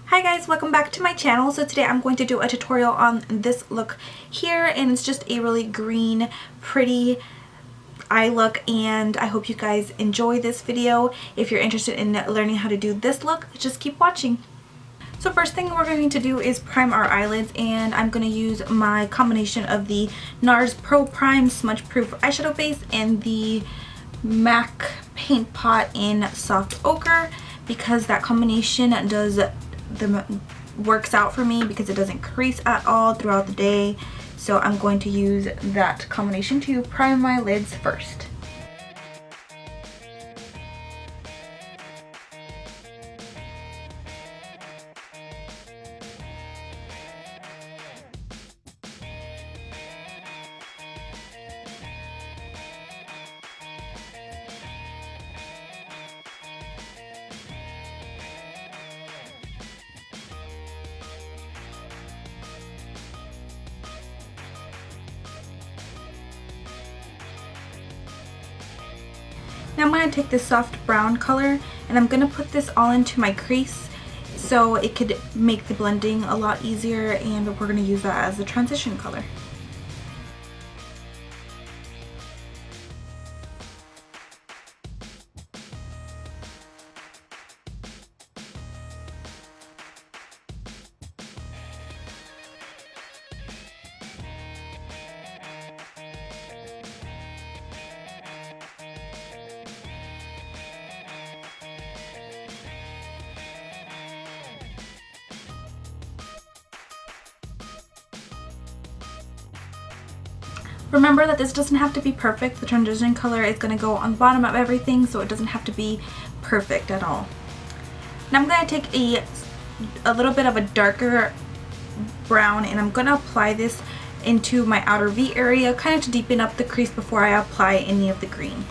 Hi guys, welcome back to my channel. So today I'm going to do a tutorial on this look here, and it's just a really green, pretty eye look, and I hope you guys enjoy this video. If you're interested in learning how to do this look, just keep watching. So first thing we're going to do is prime our eyelids, and I'm going to use my combination of the NARS Pro Prime Smudge Proof Eyeshadow Base and the MAC Paint Pot in Soft Ochre, because that combination works out for me because it doesn't crease at all throughout the day. So I'm going to use that combination to prime my lids first. Now I'm going to take this soft brown color and I'm going to put this all into my crease so it could make the blending a lot easier, and we're going to use that as the transition color. Remember that this doesn't have to be perfect. The transition color is going to go on the bottom of everything, so it doesn't have to be perfect at all. Now I'm going to take a little bit of a darker brown, and I'm going to apply this into my outer V area, kind of to deepen up the crease before I apply any of the green.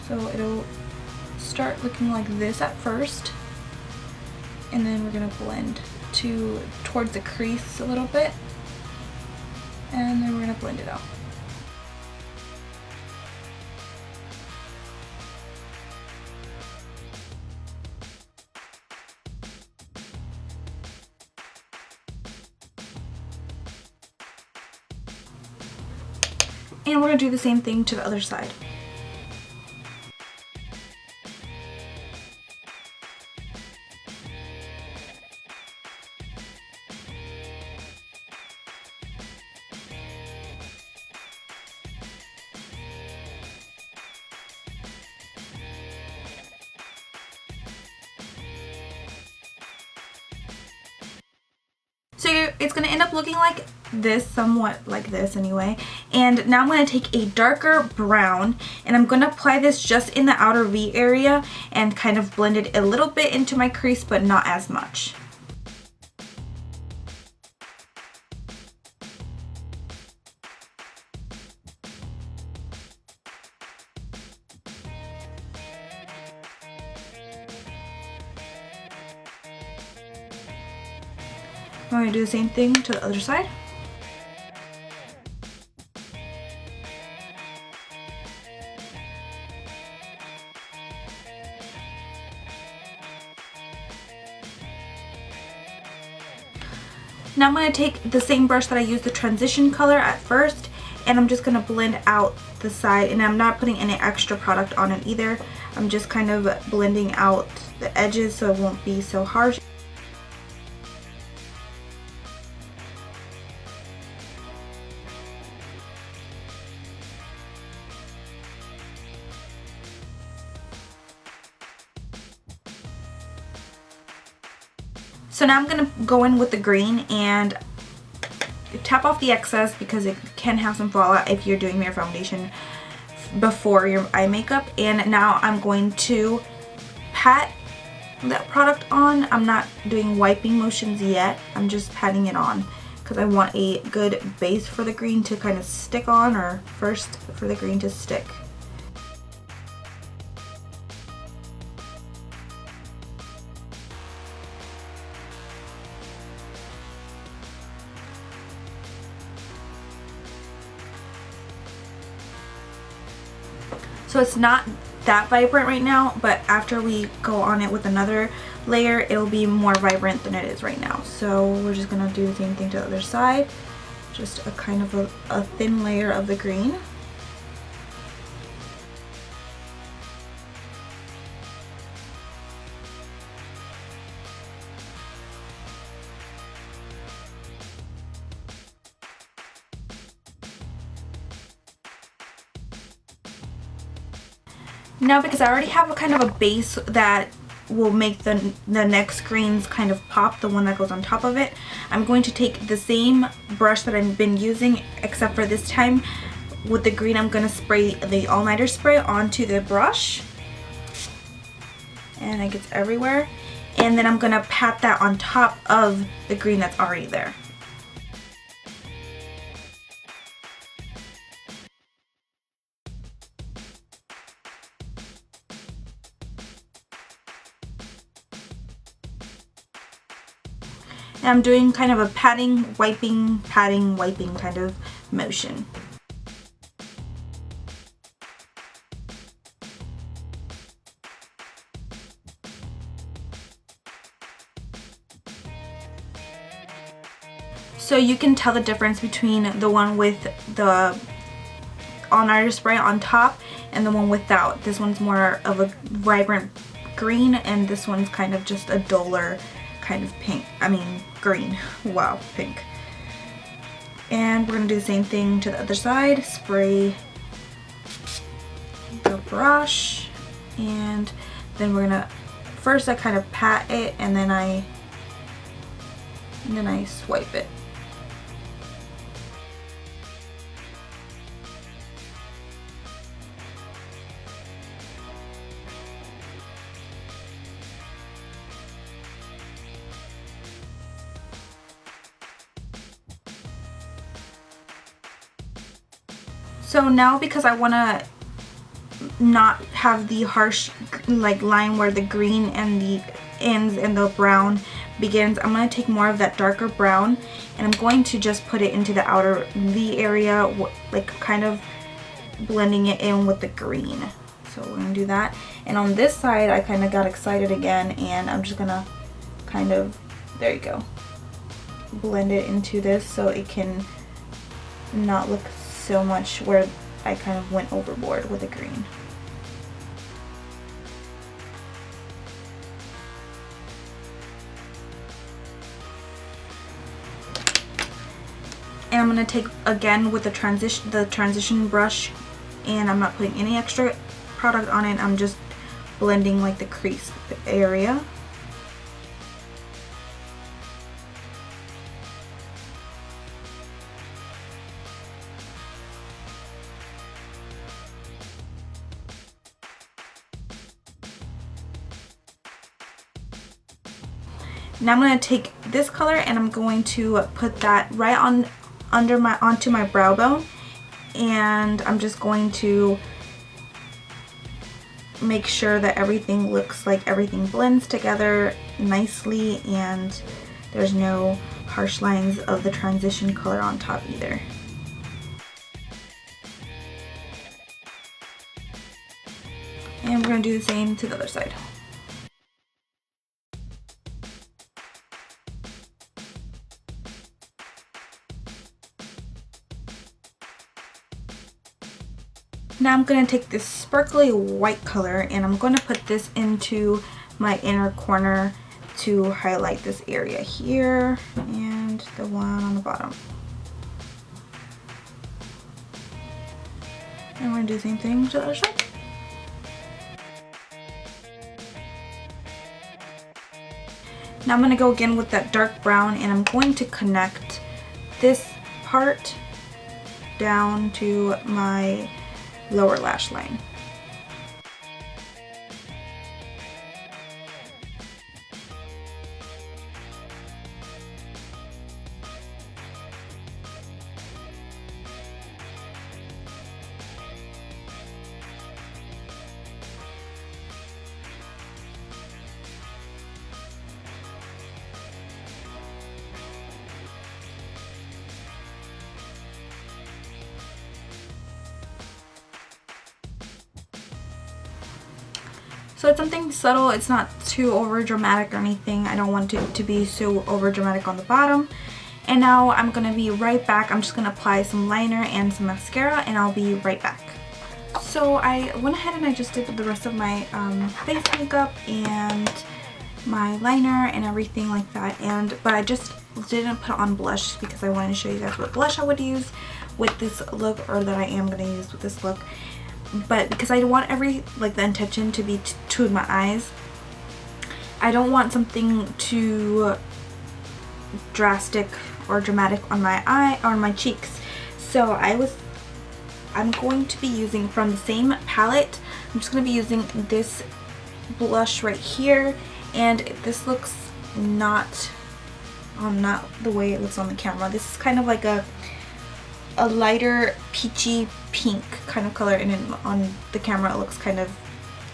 So it'll start looking like this at first, and then we're going to blend towards the crease a little bit, and then we're going to blend it out. And we're going to do the same thing to the other side. So it's going to end up looking like this, somewhat like this anyway. And now I'm going to take a darker brown, and I'm going to apply this just in the outer V area and kind of blend it a little bit into my crease, but not as much. I'm going to do the same thing to the other side. Now I'm going to take the same brush that I used the transition color at first, and I'm just going to blend out the side, and I'm not putting any extra product on it either. I'm just kind of blending out the edges so it won't be so harsh. So now I'm going to go in with the green and tap off the excess, because it can have some fallout if you're doing your foundation before your eye makeup. And now I'm going to pat that product on. I'm not doing wiping motions yet. I'm just patting it on because I want a good base for the green to kind of stick on, or first for the green to stick. So it's not that vibrant right now, but after we go on it with another layer, it'll be more vibrant than it is right now. So we're just gonna do the same thing to the other side. Just a kind of a thin layer of the green. Now, because I already have a kind of a base that will make the next greens kind of pop, the one that goes on top of it, I'm going to take the same brush that I've been using, except for this time with the green I'm going to spray the all-nighter spray onto the brush, and it gets everywhere, and then I'm going to pat that on top of the green that's already there. And I'm doing kind of a patting, wiping kind of motion. So you can tell the difference between the one with the all-nighter spray on top and the one without. This one's more of a vibrant green, and this one's kind of just a duller kind of pink. I mean green. Wow, pink. And we're going to do the same thing to the other side. Spray the brush, and then we're going to, first I kind of pat it, and then I swipe it. So now, because I want to not have the harsh like line where the green and the ends and the brown begins, I'm going to take more of that darker brown, and I'm going to just put it into the outer V area, like kind of blending it in with the green. So we're going to do that. And on this side, I kind of got excited again, and I'm just going to kind of, there you go, blend it into this so it can not look so much where I kind of went overboard with the green. And I'm going to take again with the transition brush, and I'm not putting any extra product on it. I'm just blending like the crease area. Now I'm going to take this color, and I'm going to put that right onto my brow bone, and I'm just going to make sure that everything looks like everything blends together nicely, and there's no harsh lines of the transition color on top either. And we're going to do the same to the other side. Now I'm going to take this sparkly white color, and I'm going to put this into my inner corner to highlight this area here and the one on the bottom. And we're going to do the same thing to the other side. Now I'm going to go again with that dark brown, and I'm going to connect this part down to my lower lash line. So it's something subtle. It's not too over dramatic or anything. I don't want it to be so over dramatic on the bottom. And now I'm going to be right back. I'm just going to apply some liner and some mascara, and I'll be right back. So I went ahead and I just did the rest of my face makeup and my liner and everything like that. But I just didn't put on blush because I wanted to show you guys what blush I would use with this look, or that I am going to use with this look. But because I want the intention to be to my eyes, I don't want something too drastic or dramatic on my eye or on my cheeks. So I'm going to be using from the same palette. I'm just going to be using this blush right here, and this looks not the way it looks on the camera. This is kind of like a lighter peachy pink kind of color, and then on the camera it looks kind of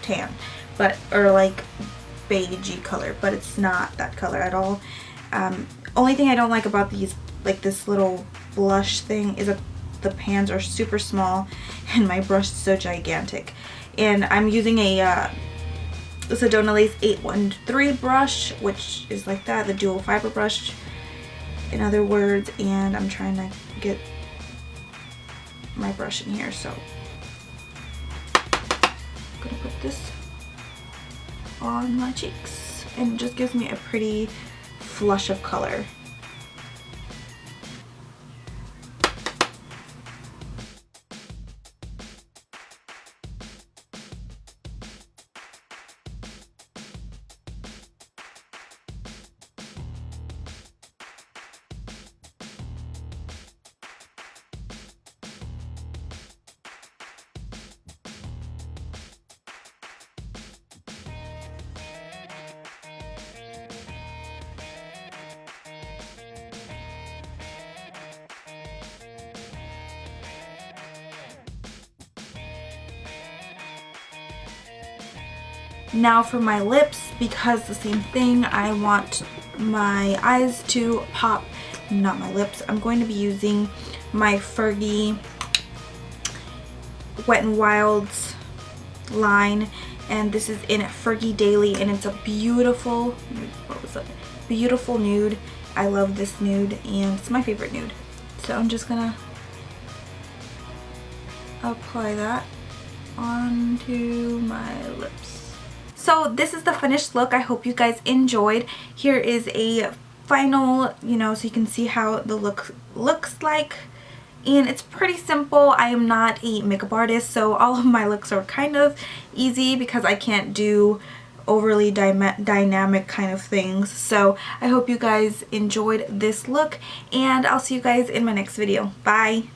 tan, or like beigey color, but it's not that color at all. Only thing I don't like about these, like this little blush thing, is that the pans are super small and my brush is so gigantic. And I'm using a Sedona Lace 813 brush, which is like that, the dual fiber brush in other words, and I'm trying to get my brush in here, so I'm gonna put this on my cheeks, and it just gives me a pretty flush of color. Now for my lips, because the same thing, I want my eyes to pop, not my lips. I'm going to be using my Fergie Wet n Wild's line, and this is in Fergie Daily, and it's a beautiful, beautiful nude. I love this nude, and it's my favorite nude. So I'm just gonna apply that onto my lips. So this is the finished look. I hope you guys enjoyed. Here is a final, so you can see how the look looks like. And it's pretty simple. I am not a makeup artist, so all of my looks are kind of easy because I can't do overly dynamic kind of things. So I hope you guys enjoyed this look, and I'll see you guys in my next video. Bye!